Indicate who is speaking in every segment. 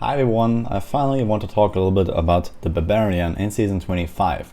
Speaker 1: Hi everyone, I finally want to talk a little bit about the Barbarian in Season 25.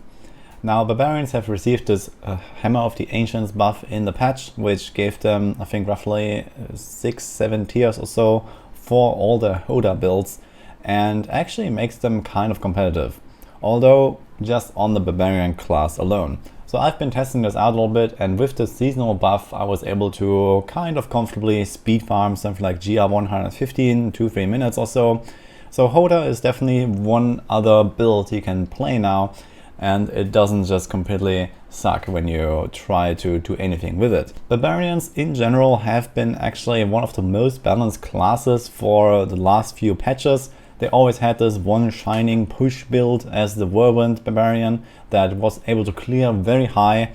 Speaker 1: Now, Barbarians have received this Hammer of the Ancients buff in the patch, which gave them, I think, roughly 6-7 tiers or so for all their HOTA builds, and actually makes them kind of competitive, although just on the Barbarian class alone. So I've been testing this out a little bit, and with the seasonal buff I was able to kind of comfortably speed farm something like GR 115, 2-3 minutes or so. So HOTA is definitely one other build you can play now, and it doesn't just completely suck when you try to do anything with it. Barbarians in general have been actually one of the most balanced classes for the last few patches. They always had this one shining push build as the Whirlwind Barbarian that was able to clear very high,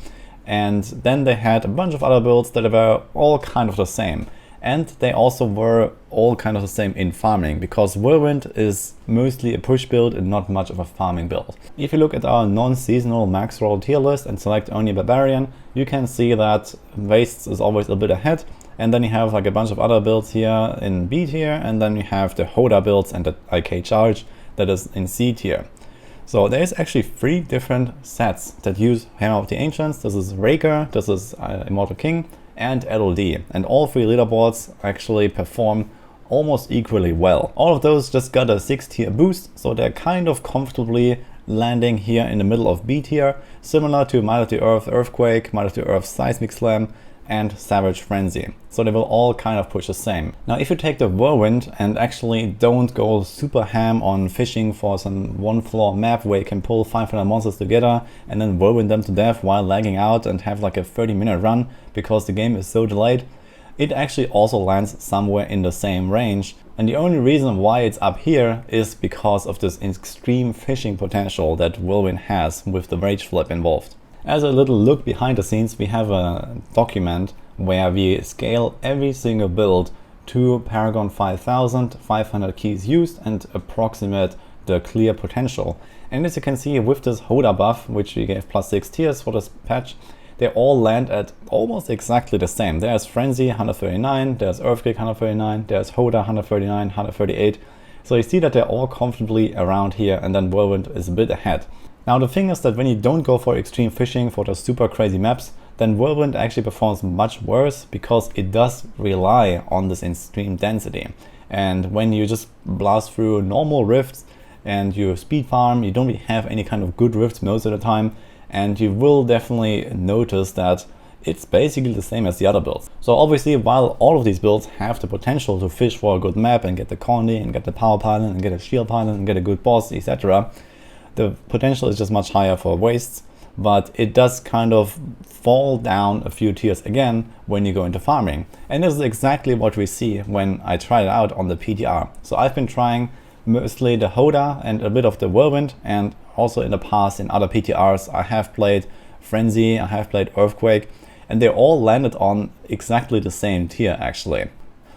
Speaker 1: and then they had a bunch of other builds that were all kind of the same. And they also were all kind of the same in farming, because Whirlwind is mostly a push build and not much of a farming build. If you look at our non-seasonal max roll tier list and select only Barbarian, you can see that Wastes is always a bit ahead. And then you have like a bunch of other builds here in B tier, and then you have the HOTA builds and the IK charge that is in C tier. So there's actually 3 different sets that use Hammer of the Ancients. This is Raker, this is Immortal King, and LLD. And all 3 leaderboards actually perform almost equally well. All of those just got a 6 tier boost, so they're kind of comfortably landing here in the middle of B tier, similar to Might of the Earth Earthquake, Might of the Earth Seismic Slam, and Savage Frenzy. So they will all kind of push the same. Now if you take the Whirlwind and actually don't go super ham on fishing for some one floor map where you can pull 500 monsters together and then whirlwind them to death while lagging out and have like a 30-minute run because the game is so delayed, it actually also lands somewhere in the same range. And the only reason why it's up here is because of this extreme fishing potential that Whirlwind has with the rage flip involved. As a little look behind the scenes, we have a document where we scale every single build to Paragon 5000, 500 keys used, and approximate the clear potential. And as you can see with this HOTA buff, which we gave +6 tiers for this patch, they all land at almost exactly the same. There's Frenzy 139, there's Earthquake 139, there's HOTA 139, 138. So you see that they're all comfortably around here, and then Whirlwind is a bit ahead. Now the thing is that when you don't go for extreme fishing for the super crazy maps, then Whirlwind actually performs much worse because it does rely on this extreme density. And when you just blast through normal rifts and you speed farm, you don't really have any kind of good rifts most of the time, and you will definitely notice that it's basically the same as the other builds. So obviously, while all of these builds have the potential to fish for a good map and get the colony and get the power pylon and get a shield pylon and get a good boss, etc., the potential is just much higher for wastes, but it does kind of fall down a few tiers again when you go into farming. And this is exactly what we see when I try it out on the PTR. So I've been trying mostly the HOTA and a bit of the Whirlwind, and also in the past in other PTRs I have played Frenzy, I have played Earthquake, and they all landed on exactly the same tier actually.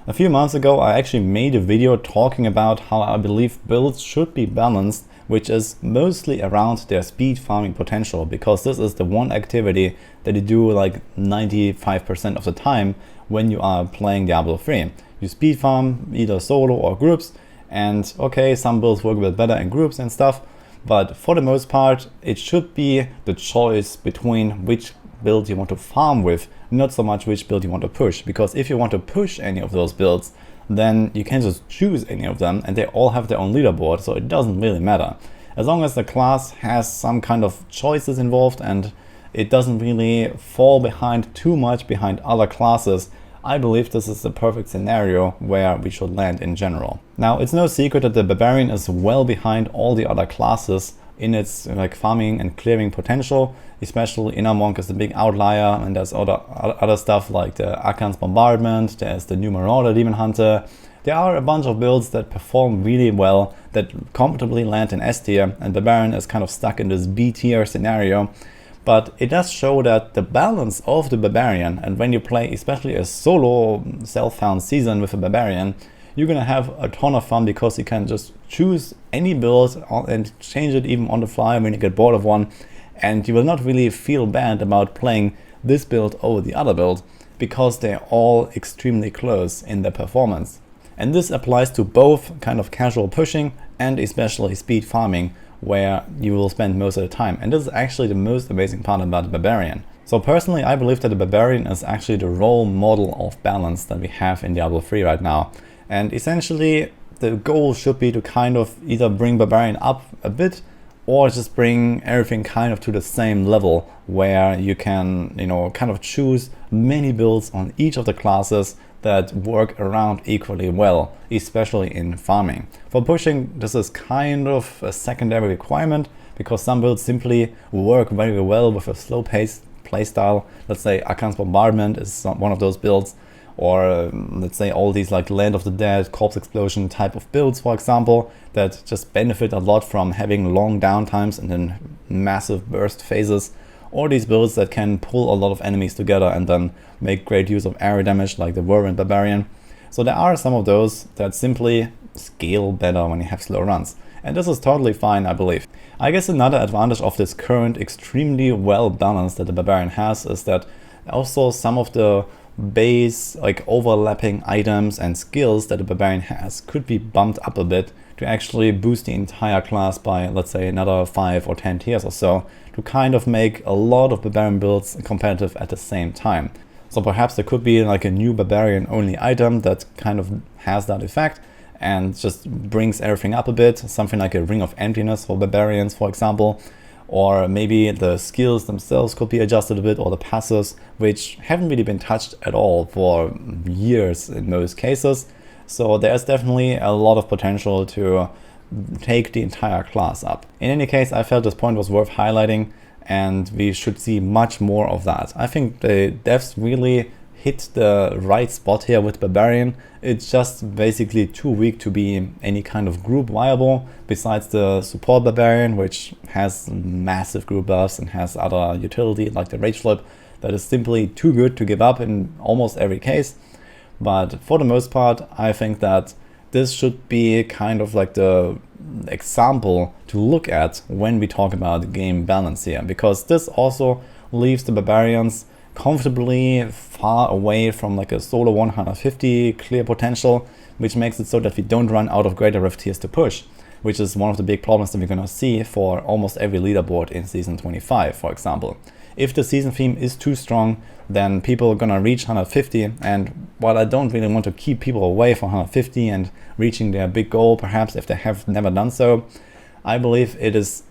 Speaker 1: A few months ago I actually made a video talking about how I believe builds should be balanced, which is mostly around their speed farming potential, because this is the one activity that you do like 95% of the time when you are playing Diablo 3. You speed farm either solo or groups, and okay, some builds work a bit better in groups and stuff, but for the most part it should be the choice between which build you want to farm with, not so much which build you want to push. Because if you want to push any of those builds, then you can just choose any of them and they all have their own leaderboard, so it doesn't really matter. As long as the class has some kind of choices involved and it doesn't really fall behind too much behind other classes, I believe this is the perfect scenario where we should land in general. Now, it's no secret that the Barbarian is well behind all the other classes in its like farming and clearing potential. Especially Inner Monk is the big outlier, and there's other stuff like the Akan's Bombardment, there's the new Marauder Demon Hunter. There are a bunch of builds that perform really well, that comfortably land in S tier, and Barbarian is kind of stuck in this B tier scenario. But it does show that the balance of the Barbarian, and when you play especially a solo self-found season with a Barbarian, you're gonna have a ton of fun because you can just choose any build and change it even on the fly when you get bored of one, and you will not really feel bad about playing this build over the other build because they're all extremely close in their performance. And this applies to both kind of casual pushing and especially speed farming, where you will spend most of the time. And this is actually the most amazing part about the Barbarian. So personally, I believe that the Barbarian is actually the role model of balance that we have in Diablo 3 right now. And essentially, the goal should be to kind of either bring Barbarian up a bit or just bring everything kind of to the same level, where you can, kind of choose many builds on each of the classes that work around equally well, especially in farming. For pushing, this is kind of a secondary requirement, because some builds simply work very well with a slow-paced playstyle. Let's say Akan's Bombardment is one of those builds, or let's say all these like Land of the Dead, Corpse Explosion type of builds, for example, that just benefit a lot from having long downtimes and then massive burst phases, or these builds that can pull a lot of enemies together and then make great use of area damage, like the Whirlwind Barbarian. So there are some of those that simply scale better when you have slow runs. And this is totally fine, I believe. I guess another advantage of this current extremely well balanced that the Barbarian has is that also some of the base like overlapping items and skills that the Barbarian has could be bumped up a bit to actually boost the entire class by, let's say, another 5 or 10 tiers or so, to kind of make a lot of Barbarian builds competitive at the same time. So perhaps there could be like a new Barbarian only item that kind of has that effect and just brings everything up a bit, something like a Ring of Emptiness for Barbarians, for example. Or maybe the skills themselves could be adjusted a bit, or the passives, which haven't really been touched at all for years in most cases. So there's definitely a lot of potential to take the entire class up. In any case, I felt this point was worth highlighting, and we should see much more of that. I think the devs really hit the right spot here with Barbarian. It's just basically too weak to be any kind of group viable, besides the support Barbarian, which has massive group buffs and has other utility like the Rage Flip that is simply too good to give up in almost every case. But for the most part, I think that this should be kind of like the example to look at when we talk about game balance here, because this also leaves the Barbarians comfortably far away from like a solo 150 clear potential, which makes it so that we don't run out of greater rift tiers to push, which is one of the big problems that we're gonna see for almost every leaderboard in Season 25, for example. If the season theme is too strong, then people are gonna reach 150, and while I don't really want to keep people away from 150 and reaching their big goal, perhaps if they have never done so, I believe it is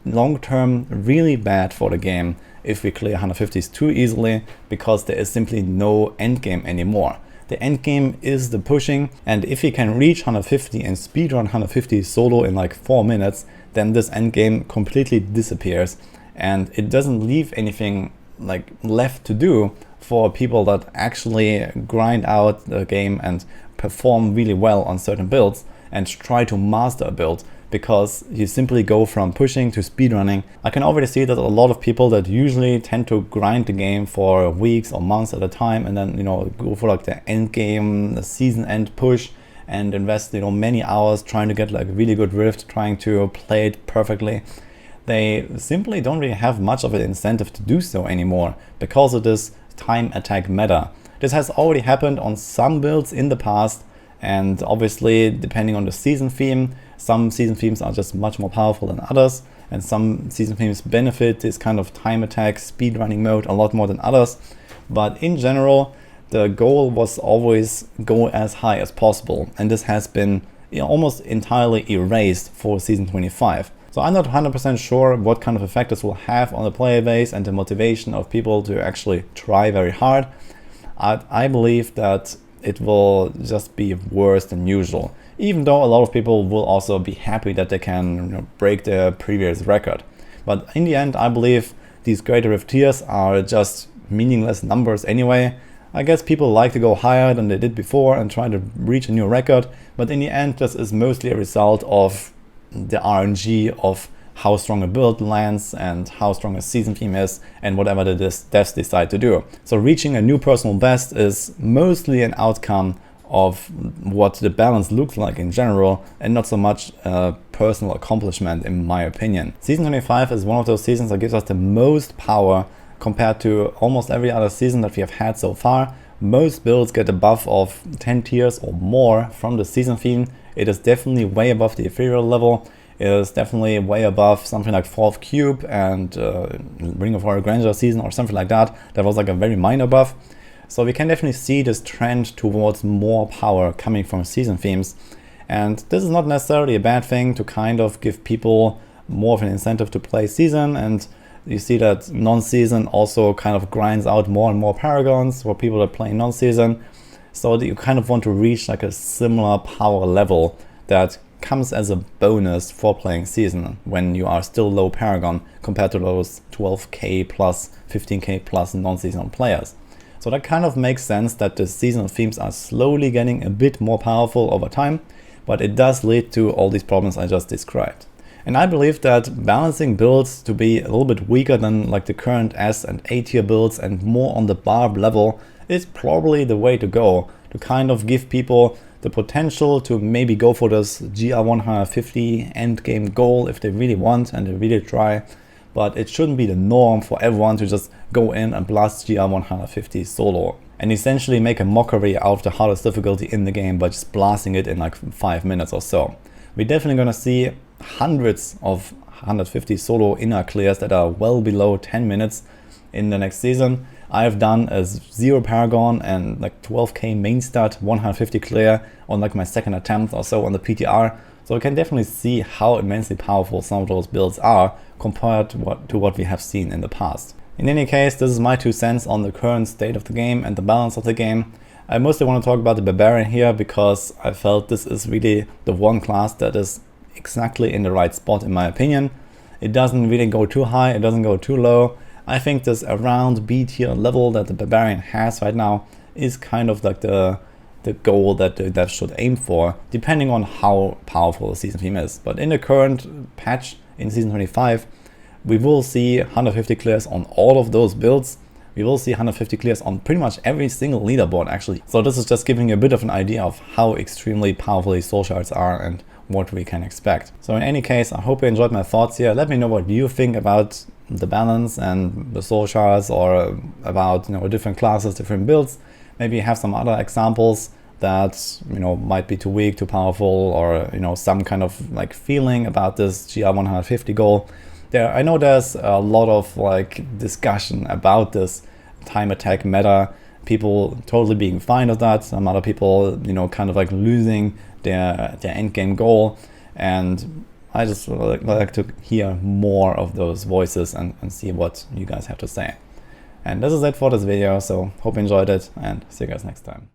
Speaker 1: long-term really bad for the game if we clear 150s too easily, because there is simply no endgame anymore. The endgame is the pushing, and if you can reach 150 and speedrun 150 solo in like 4 minutes, then this endgame completely disappears, and it doesn't leave anything like left to do for people that actually grind out the game and perform really well on certain builds and try to master a build, because you simply go from pushing to speedrunning. I can already see that a lot of people that usually tend to grind the game for weeks or months at a time and then go for like the end game, the season end push, and invest many hours trying to get like a really good rift, trying to play it perfectly. They simply don't really have much of an incentive to do so anymore because of this time attack meta. This has already happened on some builds in the past, and obviously depending on the season theme, some season themes are just much more powerful than others, and some season themes benefit this kind of time attack speedrunning mode a lot more than others. But in general, the goal was always go as high as possible, and this has been almost entirely erased for Season 25. So I'm not 100% sure what kind of effect this will have on the player base and the motivation of people to actually try very hard. I believe that it will just be worse than usual, even though a lot of people will also be happy that they can break their previous record. But in the end, I believe these greater rift tiers are just meaningless numbers anyway. I guess people like to go higher than they did before and try to reach a new record, but in the end this is mostly a result of the RNG of how strong a build lands and how strong a season theme is and whatever the devs decide to do. So reaching a new personal best is mostly an outcome of what the balance looks like in general, and not so much a personal accomplishment in my opinion. Season 25 is one of those seasons that gives us the most power compared to almost every other season that we have had so far, most builds get a buff of 10 tiers or more from the season theme. It is definitely way above the ethereal level. It is definitely way above something like 4th Cube and Ring of Royal Grandeur season or something like that. That was like a very minor buff. So we can definitely see this trend towards more power coming from season themes. And this is not necessarily a bad thing to kind of give people more of an incentive to play season. And you see that non-season also kind of grinds out more and more Paragons for people that play non-season. So that you kind of want to reach like a similar power level that comes as a bonus for playing season when you are still low Paragon compared to those 12k plus 15k plus non-seasonal players. So that kind of makes sense that the seasonal themes are slowly getting a bit more powerful over time, but it does lead to all these problems I just described. And I believe that balancing builds to be a little bit weaker than like the current S and A tier builds and more on the Barb level is probably the way to go, to kind of give people the potential to maybe go for this GR 150 endgame goal if they really want and they really try. But it shouldn't be the norm for everyone to just go in and blast GR 150 solo and essentially make a mockery out of the hardest difficulty in the game by just blasting it in like 5 minutes or so. We're definitely gonna see hundreds of 150 solo inner clears that are well below 10 minutes in the next season. I've done a 0 Paragon and like 12k main stat 150 clear on like my second attempt or so on the PTR. So we can definitely see how immensely powerful some of those builds are compared to what we have seen in the past. In any case, this is my 2 cents on the current state of the game and the balance of the game. I mostly want to talk about the Barbarian here because I felt this is really the one class that is exactly in the right spot in my opinion. It doesn't really go too high, it doesn't go too low. I think this around B tier level that the Barbarian has right now is kind of like the goal that should aim for, depending on how powerful the season theme is. But in the current patch in season 25, we will see 150 clears on all of those builds. We will see 150 clears on pretty much every single leaderboard actually. So this is just giving you a bit of an idea of how extremely powerful these soul shards are and what we can expect. So in any case, I hope you enjoyed my thoughts here. Let me know what you think about the balance and the soul shards, or about different classes, different builds. Maybe you have some other examples that might be too weak, too powerful, or some kind of like feeling about this GR 150 goal. I know there's a lot of like discussion about this time attack meta. People totally being fine with that. Some other people, kind of like losing their end game goal. And I just like to hear more of those voices and see what you guys have to say. And this is it for this video. So hope you enjoyed it and see you guys next time.